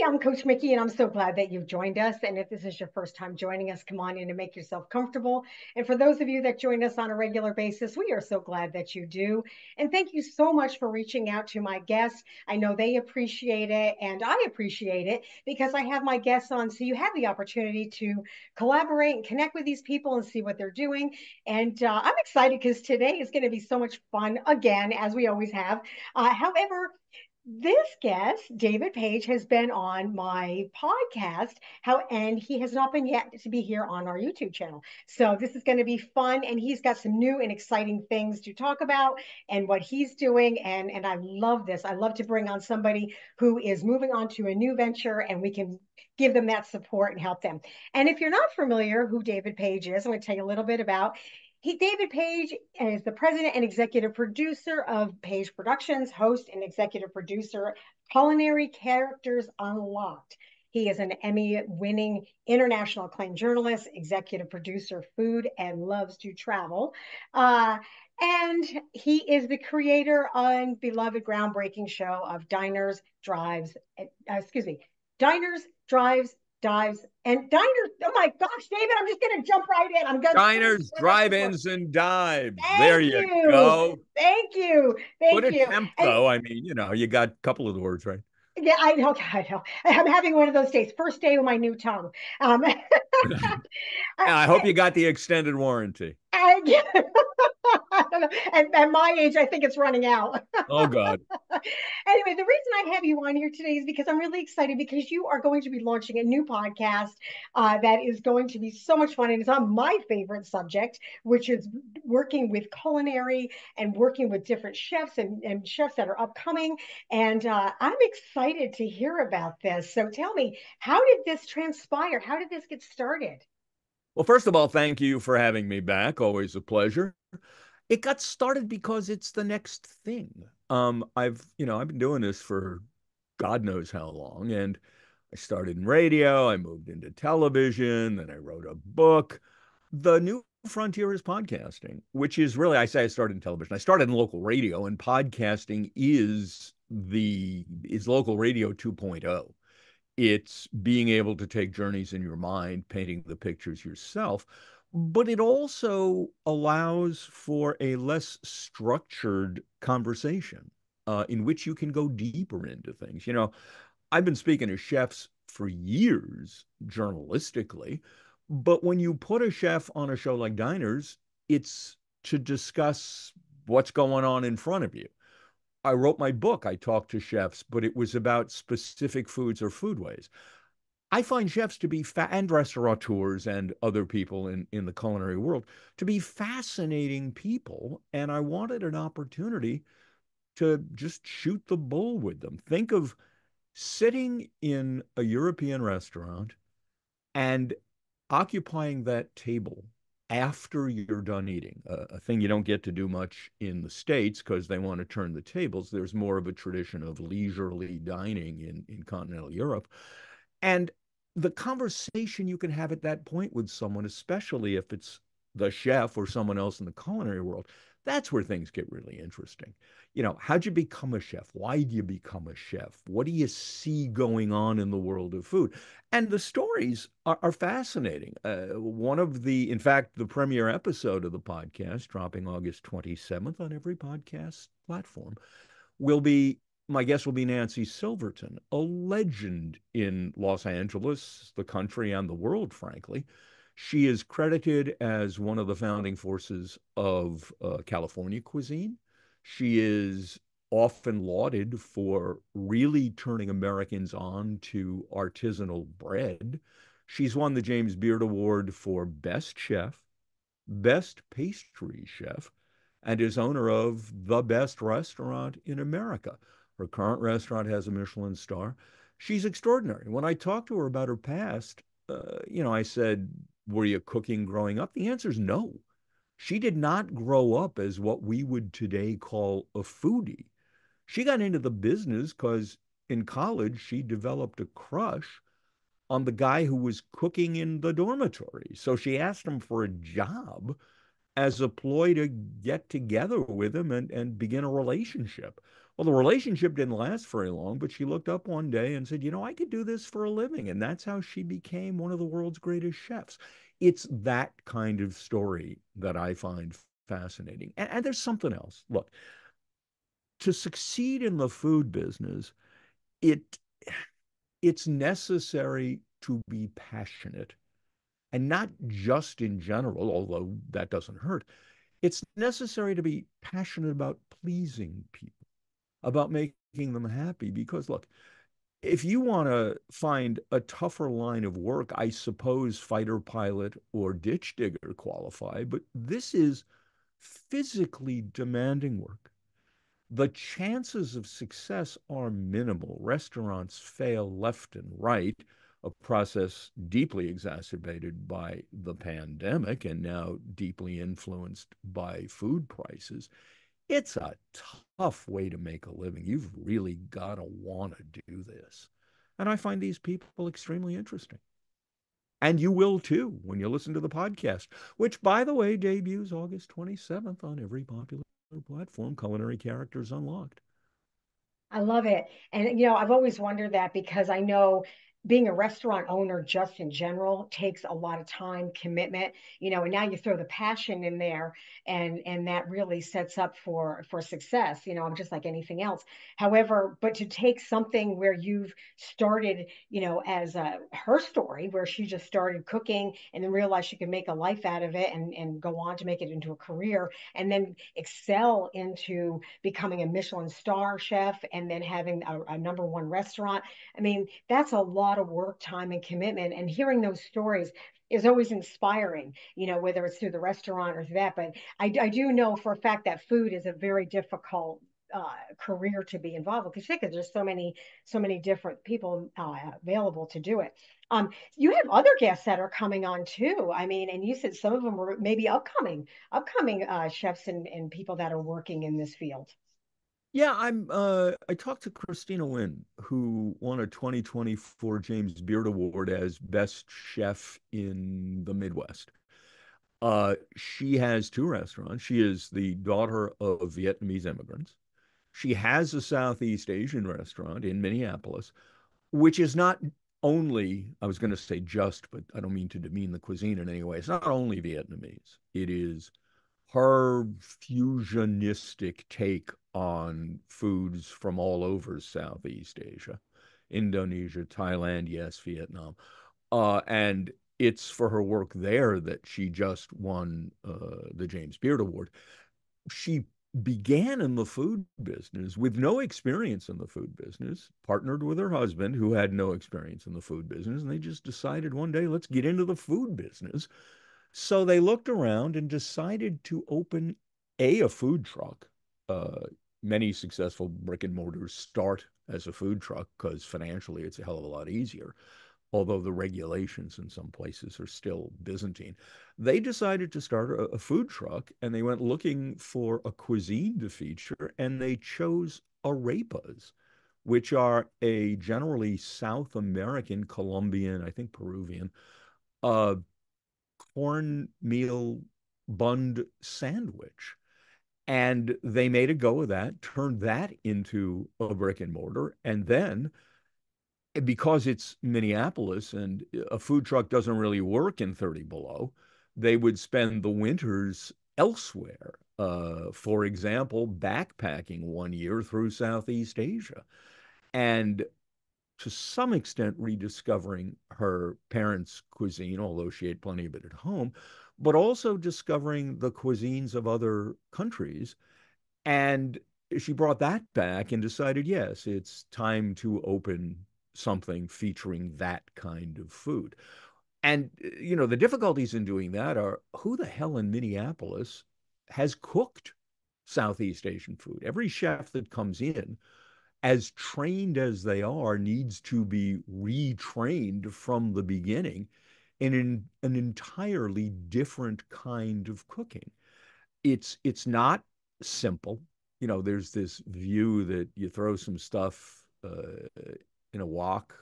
I'm Coach Mikki, and I'm so glad that you've joined us. And if this is your first time joining us, come on in and make yourself comfortable. And for those of you that join us on a regular basis, we are so glad that you do. And thank you so much for reaching out to my guests. I know they appreciate it, and I appreciate it because I have my guests on. So you have the opportunity to collaborate and connect with these people and see what they're doing. And I'm excited because today is going to be so much fun again, as we always have. However, this guest, David Page, has been on my podcast, and he has not been yet to be here on our YouTube channel. So this is going to be fun, and he's got some new and exciting things to talk about and what he's doing. And I love this. I love to bring on somebody who is moving on to a new venture, and we can give them that support and help them. And if you're not familiar who David Page is, I'm going to tell you a little bit about. David Page is the president and executive producer of Page Productions, host and executive producer, Culinary Characters Unlocked. He is an Emmy-winning, international acclaimed journalist, executive producer, food, and loves to travel. And he is the creator on beloved groundbreaking show of Diners, Drives, Dives, and Diners. Oh my gosh, David, I'm just going to jump right in. I'm going Diners, drive-ins, and dives. There Thank you you. go. Thank you. Good Thank you. attempt, And though. I mean, you got a couple of the words right. yeah, I know. I know. I'm having one of those days. First day with my new tongue. I hope you got the extended warranty. I, I don't know. At my age, I think it's running out. Oh, God. Anyway, the reason I have you on here today is because I'm really excited because you are going to be launching a new podcast that is going to be so much fun. And it's on my favorite subject, which is working with culinary and working with different chefs and chefs that are upcoming. And I'm excited to hear about this. So tell me, how did this transpire? How did this get started? Well, first of all, thank you for having me back. Always a pleasure. It got started because it's the next thing. I've been doing this for God knows how long, and I started in radio, I moved into television, then I wrote a book. The new frontier is podcasting, which is really, I say I started in television. I started in local radio, and podcasting is local radio 2.0. It's being able to take journeys in your mind, painting the pictures yourself, but it also allows for a less structured conversation in which you can go deeper into things. I've been speaking to chefs for years journalistically, but when you put a chef on a show like Diners, it's to discuss what's going on in front of you. I wrote my book. I talked to chefs, but it was about specific foods or foodways. I find chefs to be and restaurateurs and other people in the culinary world to be fascinating people. And I wanted an opportunity to just shoot the bull with them. Think of sitting in a European restaurant and occupying that table after you're done eating, a thing you don't get to do much in the States because they want to turn the tables. There's more of a tradition of leisurely dining in continental Europe. And the conversation you can have at that point with someone, especially if it's the chef or someone else in the culinary world, that's where things get really interesting. How'd you become a chef? Why do you become a chef? What do you see going on in the world of food? And the stories are fascinating. In fact, the premiere episode of the podcast, dropping August 27th on every podcast platform, will be my guest will be Nancy Silverton, a legend in Los Angeles, the country, and the world, frankly. She is credited as one of the founding forces of California cuisine. She is often lauded for really turning Americans on to artisanal bread. She's won the James Beard Award for Best Chef, Best Pastry Chef, and is owner of the best restaurant in America. Her current restaurant has a Michelin star. She's extraordinary. When I talked to her about her past, I said, were you cooking growing up? The answer is no. She did not grow up as what we would today call a foodie. She got into the business because in college she developed a crush on the guy who was cooking in the dormitory. So she asked him for a job as a ploy to get together with him and begin a relationship. Well, the relationship didn't last very long, but she looked up one day and said, I could do this for a living. And that's how she became one of the world's greatest chefs. It's that kind of story that I find fascinating. And there's something else. Look, to succeed in the food business, it it's necessary to be passionate, and not just in general, although that doesn't hurt. It's necessary to be passionate about pleasing people, about making them happy. Because look, if you want to find a tougher line of work, I suppose fighter pilot or ditch digger qualify, but this is physically demanding work. The chances of success are minimal. Restaurants fail left and right, a process deeply exacerbated by the pandemic and now deeply influenced by food prices. It's a tough way to make a living. You've really got to want to do this. And I find these people extremely interesting. And you will too when you listen to the podcast, which, by the way, debuts August 27th on every popular platform, Culinary Characters Unlocked. I love it. And, I've always wondered that because I know being a restaurant owner just in general takes a lot of time, commitment, and now you throw the passion in there and that really sets up for success. I'm just like anything else. However, but to take something where you've started, as her story, where she just started cooking and then realized she could make a life out of it and go on to make it into a career and then excel into becoming a Michelin star chef and then having a number one restaurant. I mean, that's a lot of work, time, and commitment. And hearing those stories is always inspiring, whether it's through the restaurant or through that. But I do know for a fact that food is a very difficult career to be involved with because there's so many different people available to do it. You have other guests that are coming on too. I mean, and you said some of them were maybe upcoming chefs and people that are working in this field. Yeah, I talked to Christina Lynn, who won a 2024 James Beard Award as Best Chef in the Midwest. She has two restaurants. She is the daughter of Vietnamese immigrants. She has a Southeast Asian restaurant in Minneapolis, which is not only, I was going to say just, but I don't mean to demean the cuisine in any way. It's not only Vietnamese. It is her fusionistic take on foods from all over Southeast Asia, Indonesia, Thailand, yes, Vietnam. And it's for her work there that she just won the James Beard Award. She began in the food business with no experience in the food business, partnered with her husband who had no experience in the food business, and they just decided one day, let's get into the food business. So they looked around and decided to open a food truck. Uh, Many successful brick and mortars start as a food truck because financially it's a hell of a lot easier, although the regulations in some places are still Byzantine. They decided to start a food truck and they went looking for a cuisine to feature, and they chose arepas, which are a generally South American, Colombian, I think Peruvian, uh, cornmeal bunned sandwich. And they made a go of that, turned that into a brick and mortar, and then because it's Minneapolis and a food truck doesn't really work in 30 below, they would spend the winters elsewhere. For example, backpacking one year through Southeast Asia. And to some extent, rediscovering her parents' cuisine, although she ate plenty of it at home, but also discovering the cuisines of other countries. And she brought that back and decided, yes, it's time to open something featuring that kind of food. And, the difficulties in doing that are who the hell in Minneapolis has cooked Southeast Asian food? Every chef that comes in, as trained as they are, needs to be retrained from the beginning in an entirely different kind of cooking. It's not simple. There's this view that you throw some stuff in a wok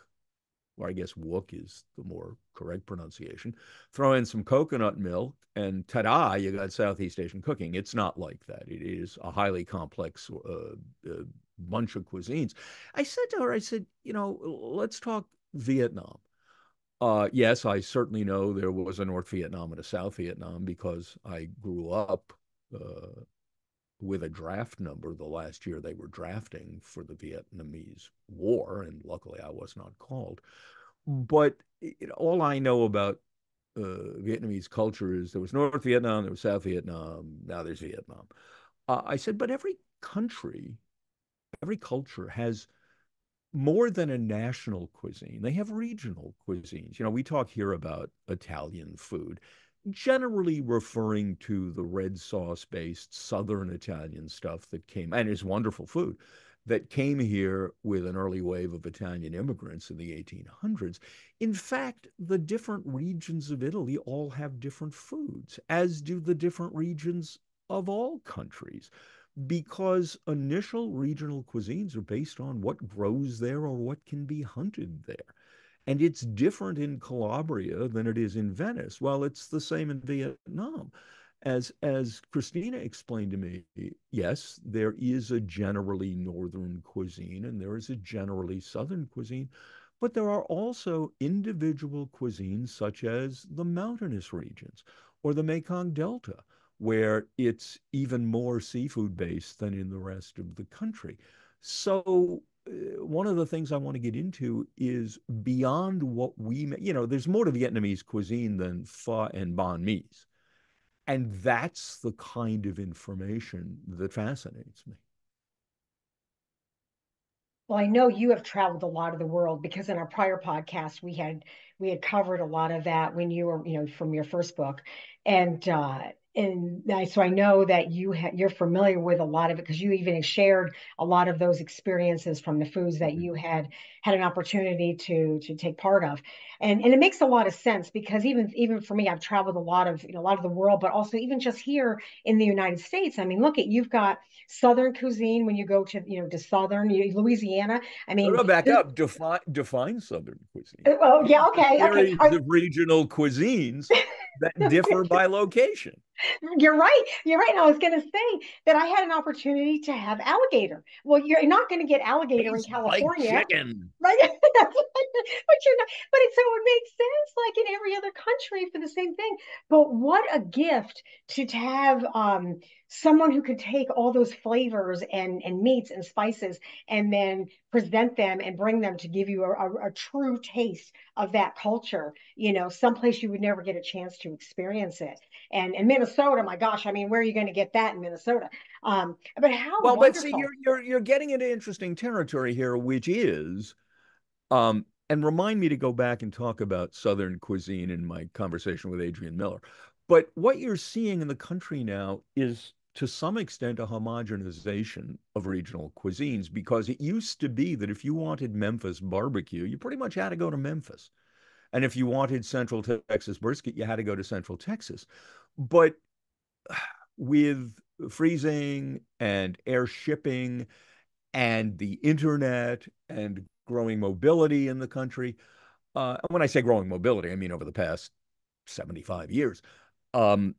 or I guess wook is the more correct pronunciation. Throw in some coconut milk, and ta-da, you got Southeast Asian cooking. It's not like that. It is a highly complex bunch of cuisines. I said to her, I said, let's talk Vietnam. Yes, I certainly know there was a North Vietnam and a South Vietnam because I grew up with a draft number the last year they were drafting for the Vietnamese War, and luckily I was not called. But all I know about Vietnamese culture is there was North Vietnam, there was South Vietnam, now there's Vietnam. I said, but every country, every culture has more than a national cuisine. They have regional cuisines. We talk here about Italian food, generally referring to the red sauce based Southern Italian stuff that came, and is wonderful food, that came here with an early wave of Italian immigrants in the 1800s. In fact, the different regions of Italy all have different foods, as do the different regions of all countries, because initial regional cuisines are based on what grows there or what can be hunted there. And it's different in Calabria than it is in Venice. Well, it's the same in Vietnam. As Christina explained to me, yes, there is a generally northern cuisine and there is a generally southern cuisine, but there are also individual cuisines such as the mountainous regions or the Mekong Delta, where it's even more seafood based than in the rest of the country. So one of the things I want to get into is beyond what there's more to Vietnamese cuisine than pho and banh mi's. And that's the kind of information that fascinates me. Well, I know you have traveled a lot of the world because in our prior podcast we had covered a lot of that when you were, from your first book. So I know that you're familiar with a lot of it because you even shared a lot of those experiences from the foods that Mhm. you had an opportunity to take part of. And it makes a lot of sense because even for me, I've traveled a lot of the world, but also even just here in the United States. I mean, look at you've got Southern cuisine when you go to to Southern Louisiana. I No, mean, no, back up. Define Southern cuisine. well, It's yeah, a okay, okay. series of regional cuisines that differ by location. You're right. You're right. And I was going to say that I had an opportunity to have alligator. Well, you're not going to get alligator in Tastes like California, chicken. right? But you're not. But so it makes sense, like in every other country, for the same thing. But what a gift to have someone who could take all those flavors and meats and spices and then present them and bring them to give you a true taste of that culture. Someplace you would never get a chance to experience it. And Minnesota, my gosh, I mean, where are you going to get that in Minnesota? But how Well, but see, wonderful. you're getting into interesting territory here, which is and remind me to go back and talk about Southern cuisine in my conversation with Adrian Miller. But what you're seeing in the country now is to some extent a homogenization of regional cuisines because it used to be that if you wanted Memphis barbecue, you pretty much had to go to Memphis. And if you wanted Central Texas brisket, you had to go to Central Texas. But with freezing and air shipping and the internet and growing mobility in the country, when I say growing mobility, I mean over the past 75 years, um,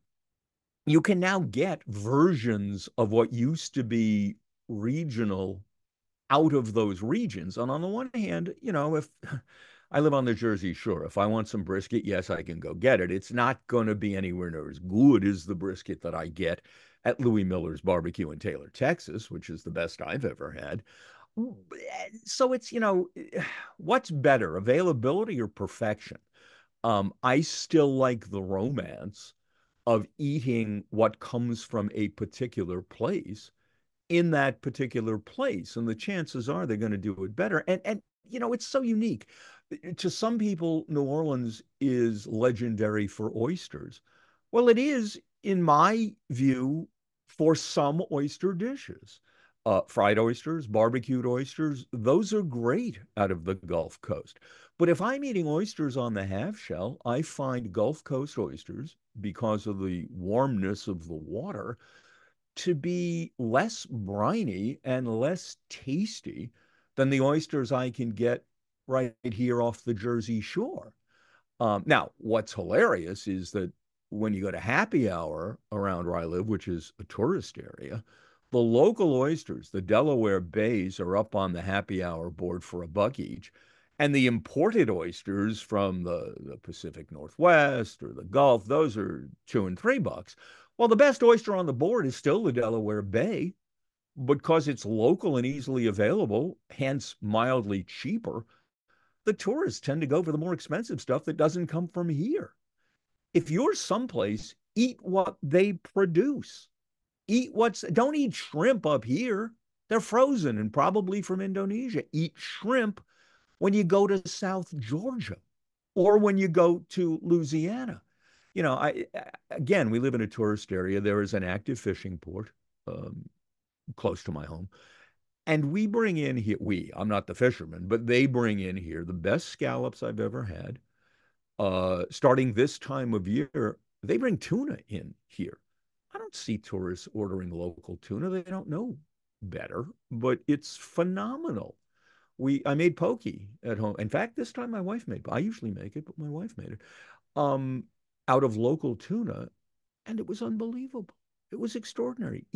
you can now get versions of what used to be regional out of those regions. And on the one hand, if I live on the Jersey Shore, if I want some brisket, yes, I can go get it. It's not going to be anywhere near as good as the brisket that I get at Louis Miller's Barbecue in Taylor, Texas, which is the best I've ever had. So it's, what's better, availability or perfection? I still like the romance of eating what comes from a particular place in that particular place, and the chances are they're going to do it better. And it's so unique. To some people, New Orleans is legendary for oysters. Well, it is, in my view, for some oyster dishes. Fried oysters, barbecued oysters, those are great out of the Gulf Coast. But if I'm eating oysters on the half shell, I find Gulf Coast oysters, because of the warmness of the water, to be less briny and less tasty than the oysters I can get right here off the Jersey Shore. Now, what's hilarious is that when you go to happy hour around where I live, which is a tourist area, the local oysters, the Delaware bays, are up on the happy hour board for $1 each. And the imported oysters from the Pacific Northwest or the Gulf, those are $2 and $3. Well, the best oyster on the board is still the Delaware Bay because it's local and easily available, hence mildly cheaper. The tourists tend to go for the more expensive stuff that doesn't come from here. If you're someplace, eat what they produce. Don't eat shrimp up here. They're frozen and probably from Indonesia. Eat shrimp when you go to South Georgia or when you go to Louisiana. Again, we live in a tourist area. There is an active fishing port close to my home. And we bring in here, I'm not the fisherman, but they bring in here the best scallops I've ever had. Starting this time of year, they bring tuna in here. I don't see tourists ordering local tuna. They don't know better, but it's phenomenal. I made poke at home. In fact, this time my wife made. I usually make it, but my wife made it out of local tuna, and it was unbelievable. It was extraordinary.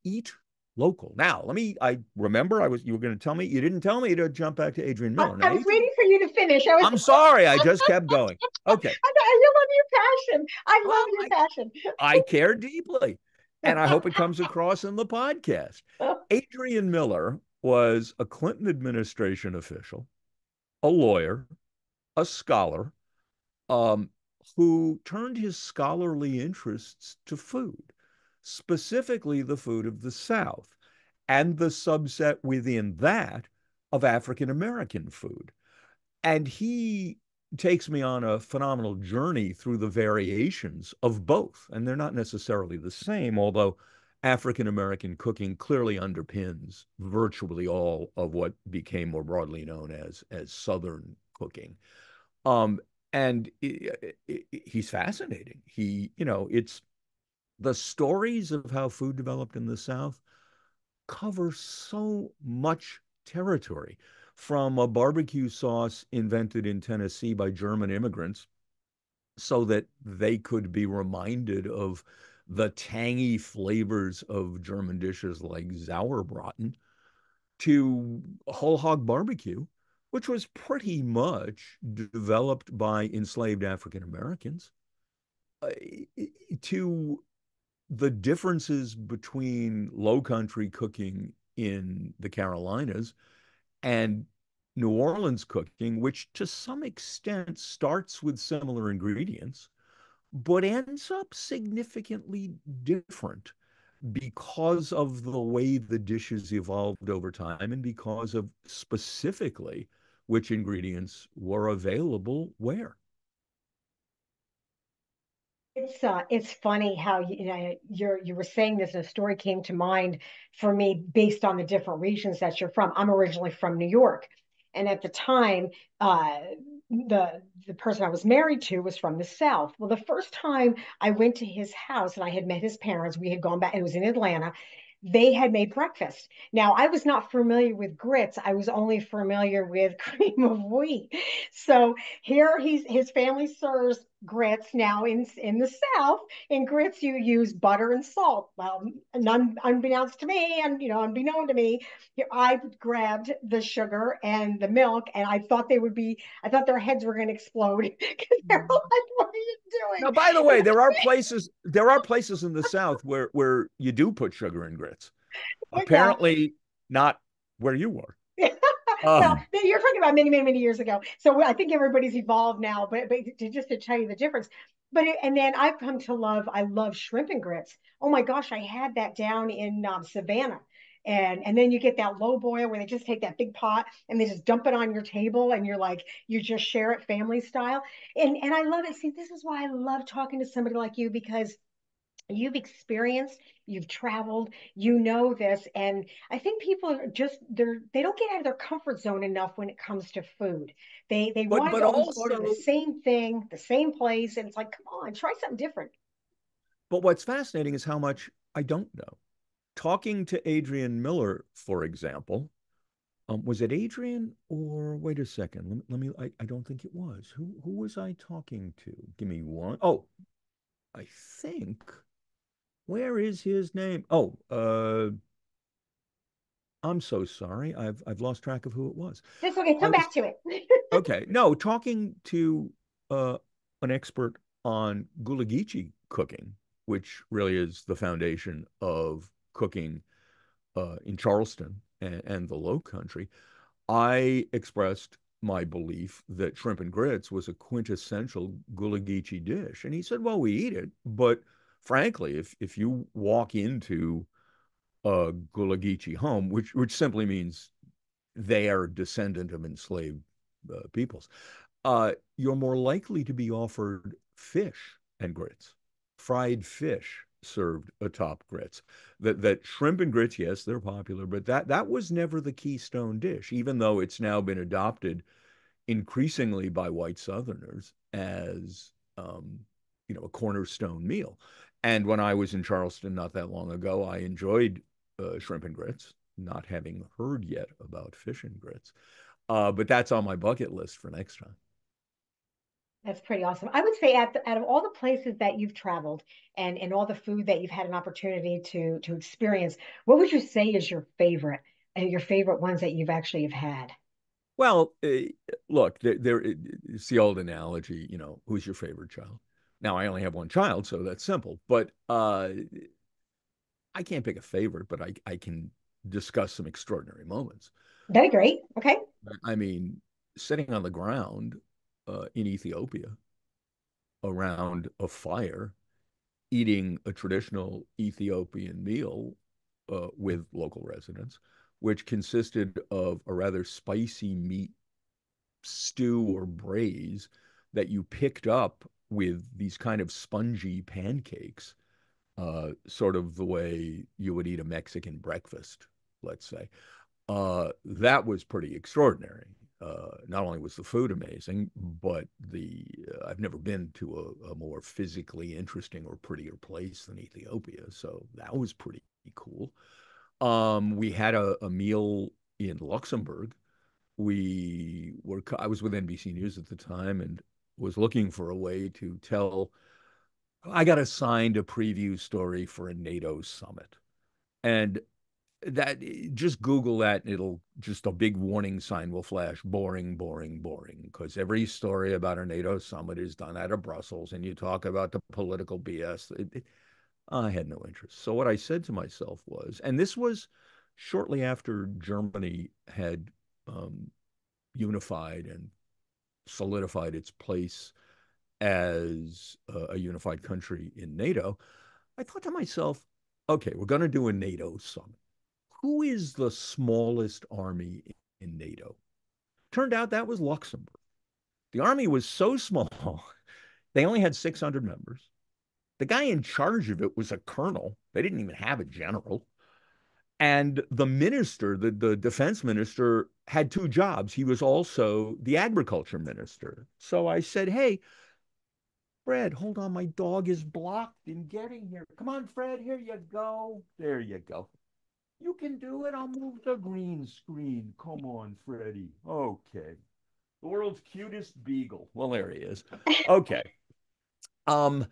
Eat local. Now, I remember you were going to tell me, you didn't tell me to jump back to Adrian Miller. I Now, was waiting for you to finish. I'm sorry, I just kept going. Okay. I love your passion. I Well, love your passion. I care deeply, and I hope it comes across in the podcast. Adrian Miller was a Clinton administration official, a lawyer, a scholar, um, who turned his scholarly interests to food, specifically the food of the South, and the subset within that of African American food. And he takes me on a phenomenal journey through the variations of both. And they're not necessarily the same, although African American cooking clearly underpins virtually all of what became more broadly known as Southern cooking. Um, and he's fascinating. It's the stories of how food developed in the South cover so much territory, from a barbecue sauce invented in Tennessee by German immigrants so that they could be reminded of the tangy flavors of German dishes like Sauerbraten, to whole hog barbecue, which was pretty much developed by enslaved African Americans, uh, to the differences between low country cooking in the Carolinas and New Orleans cooking, which to some extent starts with similar ingredients, but ends up significantly different because of the way the dishes evolved over time and because of specifically which ingredients were available where. It's funny how you were saying this and a story came to mind for me based on the different regions that you're from. I'm originally from New York, and at the time, the person I was married to was from the South. Well, the first time I went to his house and I had met his parents, we had gone back. It was in Atlanta. They had made breakfast. Now, I was not familiar with grits. I was only familiar with cream of wheat. So here his family serves grits. Now in the South, in grits you use butter and salt. Well, unbeknownst to me, and unbeknown to me, I grabbed the sugar and the milk, and I thought their heads were going to explode because they're like, "What are you Now, doing?" by the way, there are places in the South where you do put sugar in grits. Yeah. Apparently not where you were. Well, Um, you're talking about many, many, many years ago. So I think everybody's evolved now, but just to tell you the difference. And then I've come to I love shrimp and grits. Oh my gosh, I had that down in Savannah. And then you get that low boil where they just take that big pot and they just dump it on your table and you just share it family style. And I love it. See, this is why I love talking to somebody like you, because you've experienced, you've traveled, you know this. And I think people are they don't get out of their comfort zone enough when it comes to food. They but want but to always go to the also, same thing, the same place, and it's like, come on, try something different. but what's fascinating is how much I don't know. Talking to Adrian Miller, for example, Was it Adrian or wait a second? I don't think it was. Who was I talking to? Give me one. Oh, I think where is his name? Oh, I'm so sorry. I've lost track of who it was. That's okay. I Come was back to it. okay. No, talking to uh an expert on gulagichi cooking, which really is the foundation of cooking in Charleston and the Low Country. I expressed my belief that shrimp and grits was a quintessential gulagichi dish. And he said, well, we eat it, but frankly, if you walk into a gulagichi home, which simply means they are descendant of enslaved peoples, you're more likely to be offered fish and grits, fried fish served atop grits. That shrimp and grits, yes, they're popular, but that was never the keystone dish, even though it's now been adopted increasingly by white Southerners as a cornerstone meal. And when I was in Charleston not that long ago, I enjoyed shrimp and grits, not having heard yet about fish and grits. But that's on my bucket list for next time. That's pretty awesome. I would say out of all the places that you've traveled and all the food that you've had an opportunity to experience, what would you say is your favorite and your favorite ones that you've actually have had? Well, look, it's the old analogy, who's your favorite child? Now, I only have one child, so that's simple. But I can't pick a favorite, but I can discuss some extraordinary moments. That'd be great. Okay. I mean, sitting on the ground in Ethiopia around a fire, eating a traditional Ethiopian meal with local residents, which consisted of a rather spicy meat stew or braise that you picked up with these kind of spongy pancakes, sort of the way you would eat a Mexican breakfast, let's say. That was pretty extraordinary. Not only was the food amazing, but the I've never been to a more physically interesting or prettier place than Ethiopia, so that was pretty cool. We had a meal in Luxembourg. I was with NBC News at the time and was looking for a way to tell. I got assigned a preview story for a NATO summit, and that just Google that and it'll just a big warning sign will flash boring, boring, boring. Because every story about a NATO summit is done out of Brussels and you talk about the political BS. I had no interest. So what I said to myself was, and this was shortly after Germany had um, unified and solidified its place as a unified country in NATO, I thought to myself, okay, we're going to do a NATO summit. Who is the smallest army in NATO? Turned out that was Luxembourg. The army was so small, they only had 600 members. The guy in charge of it was a colonel. They didn't even have a general. And the minister, the defense minister, had two jobs. He was also the agriculture minister. So I said, hey, Fred, hold on, my dog is blocked in getting here. Come on, Fred, here you go. There you go. You can do it. I'll move the green screen. Come on, Freddie. Okay. The world's cutest beagle. Well, there he is. Okay. Um,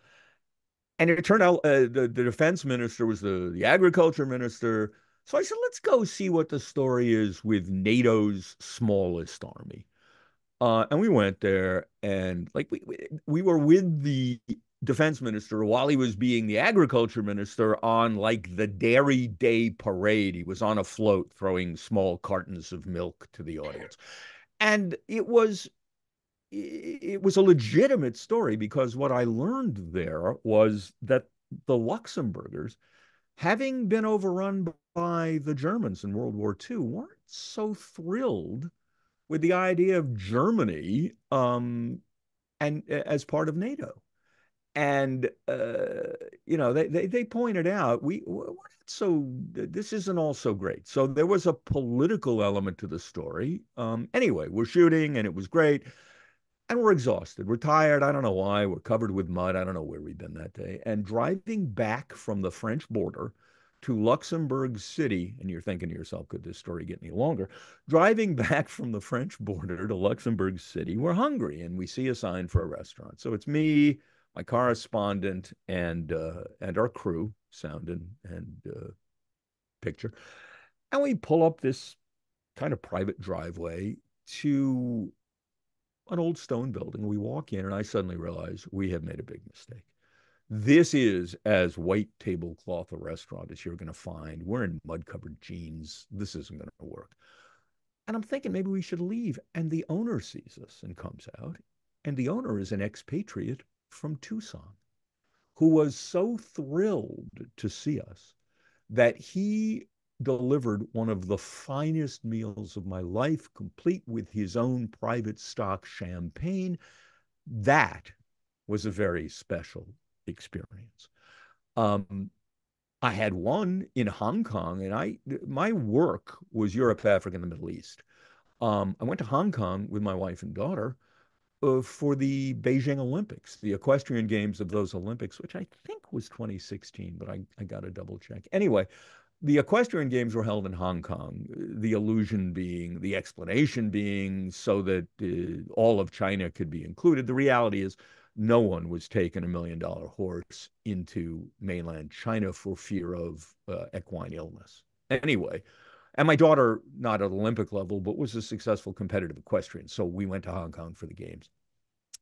and it turned out the defense minister was the agriculture minister. So I said, let's go see what the story is with NATO's smallest army. And we went there, and like we were with the defense minister while he was being the agriculture minister on like the Dairy Day parade. He was on a float throwing small cartons of milk to the audience, and it was a legitimate story because what I learned there was that the Luxembourgers, having been overrun by the Germans in World War II, weren't so thrilled with the idea of Germany and as part of NATO. And they pointed out we're not so this isn't all so great. So there was a political element to the story. Anyway, we're shooting and it was great. And we're exhausted. We're tired. I don't know why. We're covered with mud. I don't know where we've been that day. And driving back from the French border to Luxembourg City, and you're thinking to yourself, could this story get any longer? Driving back from the French border to Luxembourg City, we're hungry and we see a sign for a restaurant. So it's me, my correspondent, and our crew, sound and picture. And we pull up this kind of private driveway to an old stone building. We walk in, and I suddenly realize we have made a big mistake. This is as white tablecloth a restaurant as you're going to find. We're in mud covered jeans. This isn't going to work. And I'm thinking maybe we should leave. And the owner sees us and comes out. And the owner is an expatriate from Tucson who was so thrilled to see us that he delivered one of the finest meals of my life, complete with his own private stock champagne. That was a very special experience. Um, I had one in Hong Kong, and my work was Europe, Africa, and the Middle East. I went to Hong Kong with my wife and daughter for the Beijing Olympics, the equestrian games of those Olympics, which I think was 2016, but I got to double check. Anyway, the equestrian games were held in Hong Kong, the illusion being, the explanation being so that all of China could be included. The reality is no one was taking $1 million horse into mainland China for fear of equine illness. Anyway, and my daughter, not at Olympic level, but was a successful competitive equestrian. So we went to Hong Kong for the games.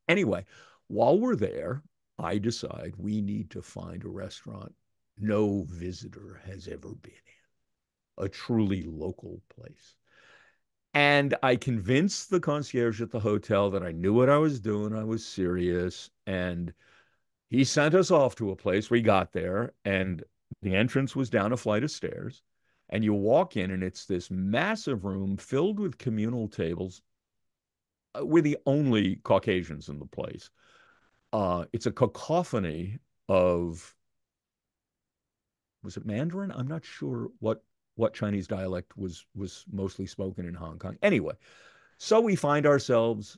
Anyway, while we're there, I decide we need to find a restaurant no visitor has ever been in, a truly local place. And I convinced the concierge at the hotel that I knew what I was doing. I was serious. And he sent us off to a place. We got there, and the entrance was down a flight of stairs. And you walk in, and it's this massive room filled with communal tables. We're the only Caucasians in the place. It's a cacophony of, was it Mandarin? I'm not sure what Chinese dialect was mostly spoken in Hong Kong. Anyway, so we find ourselves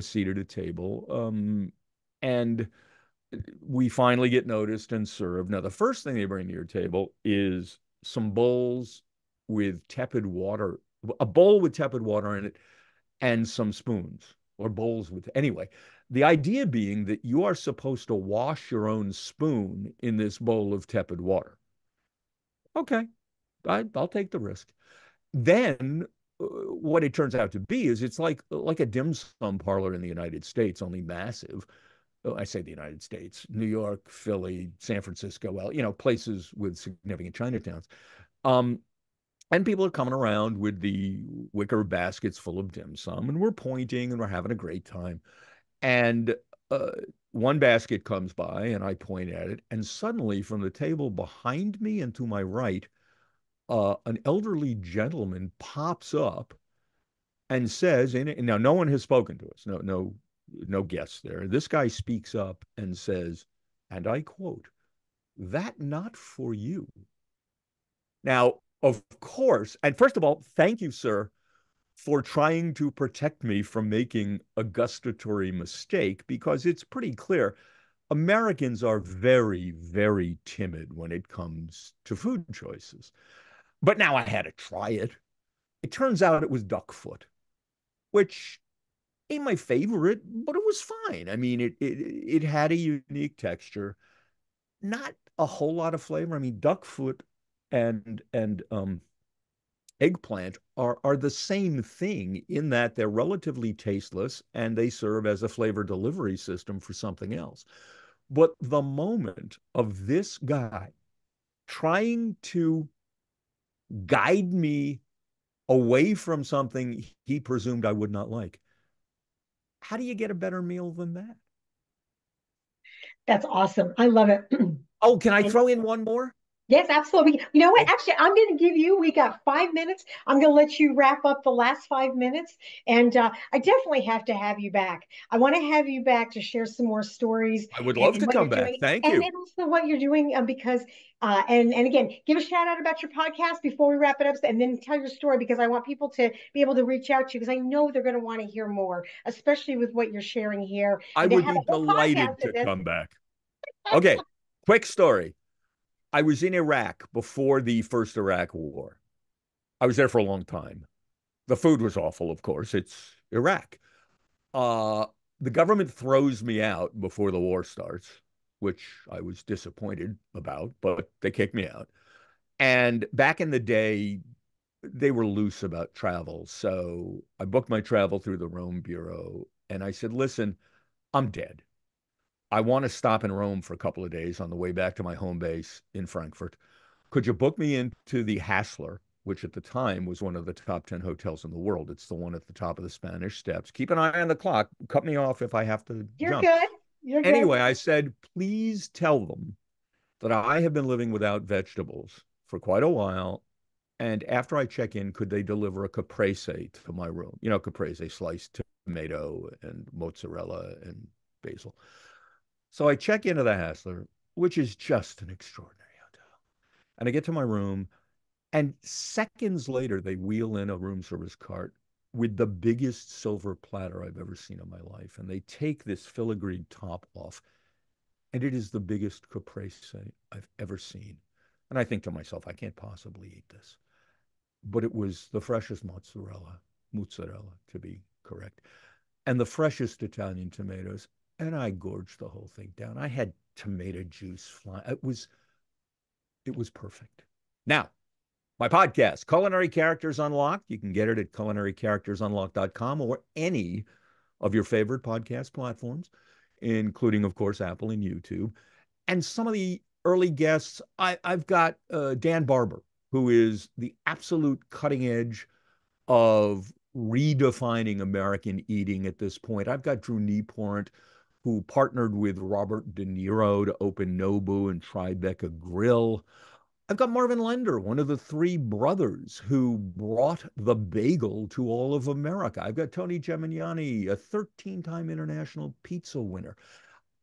seated at a table, and we finally get noticed and served. Now, the first thing they bring to your table is some bowls with tepid water, a bowl with tepid water in it, and some spoons or bowls with, anyway. The idea being that you are supposed to wash your own spoon in this bowl of tepid water. Okay, I'll take the risk. Then what it turns out to be is it's like a dim sum parlor in the United States, only massive. I say the United States, New York, Philly, San Francisco, well, places with significant Chinatowns. Um, and people are coming around with the wicker baskets full of dim sum, and we're pointing and we're having a great time. And uh, one basket comes by, and I point at it, and suddenly from the table behind me and to my right, an elderly gentleman pops up and says, and now no one has spoken to us, no guests there. This guy speaks up and says, and I quote, "That not for you." Now, of course, and first of all, thank you, sir, for trying to protect me from making a gustatory mistake, because it's pretty clear Americans are very, very timid when it comes to food choices. But now I had to try it. It turns out it was duck foot, which ain't my favorite, but it was fine. I mean, it had a unique texture, not a whole lot of flavor. I mean, duck foot and eggplant are the same thing in that they're relatively tasteless and they serve as a flavor delivery system for something else. But the moment of this guy trying to guide me away from something he presumed I would not like, how do you get a better meal than that? That's awesome. I love it. Oh, can I And throw in one more? yes, absolutely. You know what? Oh, Actually, I'm going to give you, we got 5 minutes. I'm going to let you wrap up the last 5 minutes. And I definitely have to have you back. I want to have you back to share some more stories I would love and to what you're come back. doing. Thank And you. also what you're doing because, and again, give a shout out about your podcast before we wrap it up and then tell your story because I want people to be able to reach out to you because I know they're going to want to hear more, especially with what you're sharing here I and to would have be a whole podcast delighted of to this. come back. Okay, quick story. I was in Iraq before the first Iraq war. I was there for a long time. The food was awful, of course. It's Iraq. Uh, the government throws me out before the war starts, which I was disappointed about, but they kicked me out. And back in the day, they were loose about travel. So I booked my travel through the Rome Bureau and I said, listen, I'm dead. I want to stop in Rome for a couple of days on the way back to my home base in Frankfurt. Could you book me into the Hassler, which at the time was one of the top 10 hotels in the world? It's the one at the top of the Spanish Steps. Keep an eye on the clock. Cut me off if I have to You're jump. good. You're good. Anyway, I said, please tell them that I have been living without vegetables for quite a while. And after I check in, could they deliver a caprese to my room? You know, caprese, sliced tomato and mozzarella and basil. So I check into the Hassler, which is just an extraordinary hotel. And I get to my room, and seconds later, they wheel in a room service cart with the biggest silver platter I've ever seen in my life. And they take this filigreed top off, and it is the biggest caprese I've ever seen. And I think to myself, I can't possibly eat this. But it was the freshest mozzarella to be correct, and the freshest Italian tomatoes. And I gorged the whole thing down. I had tomato juice flying. It was perfect. Now, my podcast, Culinary Characters Unlocked. You can get it at culinarycharactersunlocked.com or any of your favorite podcast platforms, including, of course, Apple and YouTube. And some of the early guests, I've got Dan Barber, who is the absolute cutting edge of redefining American eating at this point. I've got Drew Nieporent, who partnered with Robert De Niro to open Nobu and Tribeca Grill. I've got Marvin Lender, one of the three brothers who brought the bagel to all of America. I've got Tony Gemignani, a 13-time international pizza winner.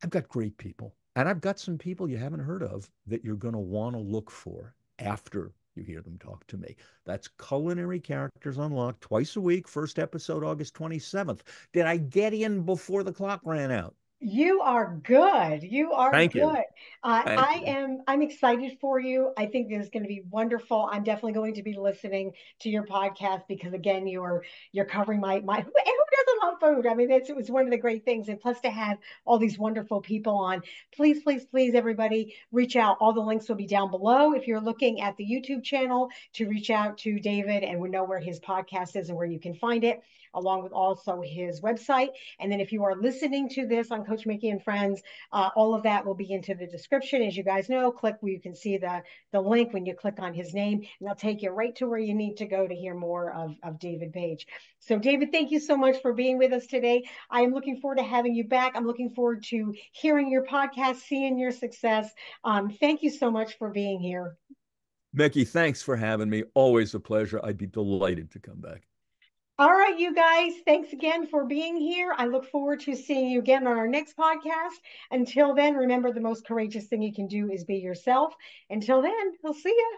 I've got great people. And I've got some people you haven't heard of that you're going to want to look for after you hear them talk to me. That's Culinary Characters Unlocked twice a week. First episode, August 27th. Did I get in before the clock ran out? You are good. You are Thank you. good. Thank you. I'm excited for you. I think this is going to be wonderful. I'm definitely going to be listening to your podcast because again, you're covering my who doesn't love food? I mean, it's one of the great things. And plus to have all these wonderful people on, please, please, please, everybody, reach out. All the links will be down below. If you're looking at the YouTube channel to reach out to David and we know where his podcast is and where you can find it, along with also his website. And then if you are listening to this on Coach Mikki and Friends, all of that will be into the description. As you guys know, click where you can see the link when you click on his name, and they'll take you right to where you need to go to hear more of David Page. So David, thank you so much for being with us today. I am looking forward to having you back. I'm looking forward to hearing your podcast, seeing your success. Thank you so much for being here. Mikki, thanks for having me. Always a pleasure. I'd be delighted to come back. All right, you guys, thanks again for being here. I look forward to seeing you again on our next podcast. Until then, remember the most courageous thing you can do is be yourself. Until then, we'll see you.